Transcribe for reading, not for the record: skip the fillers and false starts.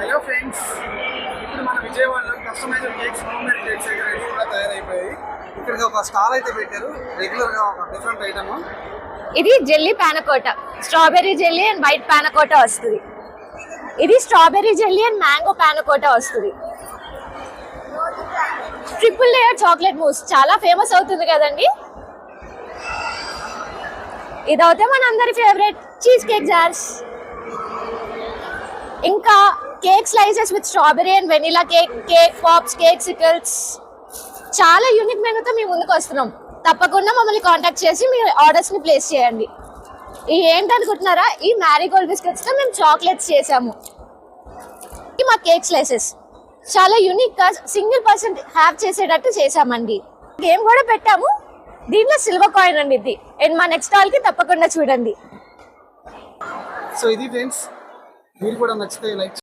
Hello friends, ఇప్పుడు మన విజయవాడలో customized cakes, home made cakes అయితే రెడీగా తయారైపోయాయి. ఇక్కడికి ఒక స్టాల్ అయితే పెట్టారు. రెగ్యులర్ గా ఒక డిఫరెంట్ ఐటమ్. ఇది jelly panna cotta, strawberry jelly and white panna cotta వస్తుంది. ఇది strawberry jelly and mango panna cotta వస్తుంది. ట్రిపుల్ లేయర్ చాక్లెట్ మూస్ చాలా ఫేమస్ అవుతుంది కదండి. ఇదైతే మనందరి ఫేవరెట్ చీజ్ కేక్ జార్స్. ఇంకా cake slices with strawberry and vanilla cake, cake pops, cakesicles, చాలా యూనిక్ మెనూతో మేము ముందుకు వస్తున్నాం. తప్పకుండా మమ్మల్ని కాంటాక్ట్ చేసి మీ ఆర్డర్స్ ని ప్లేస్ చేయండి. ఈ ఏంటనుకుంటున్నారా, ఈ మ్యారీగోల్డ్ బిస్కెట్స్ తో మేము చాక్లెట్స్ చేసాము. ఇది మా కేక్ స్లైసెస్ చాలా యూనిక్ గా సింగిల్ పర్సన్ హ్యావ్ చేసేటట్టు చేసామండి. గేమ్ కూడా పెట్టాము. దీంట్లో సిల్వర్ కాయిన్ అండి ఇది. అండ్ మా నెక్స్ట్ స్టాల్ కి తప్పకుండా చూడండి. సో ఇది ఫ్రెండ్స్, మీరు కూడా నచ్చితే లైక్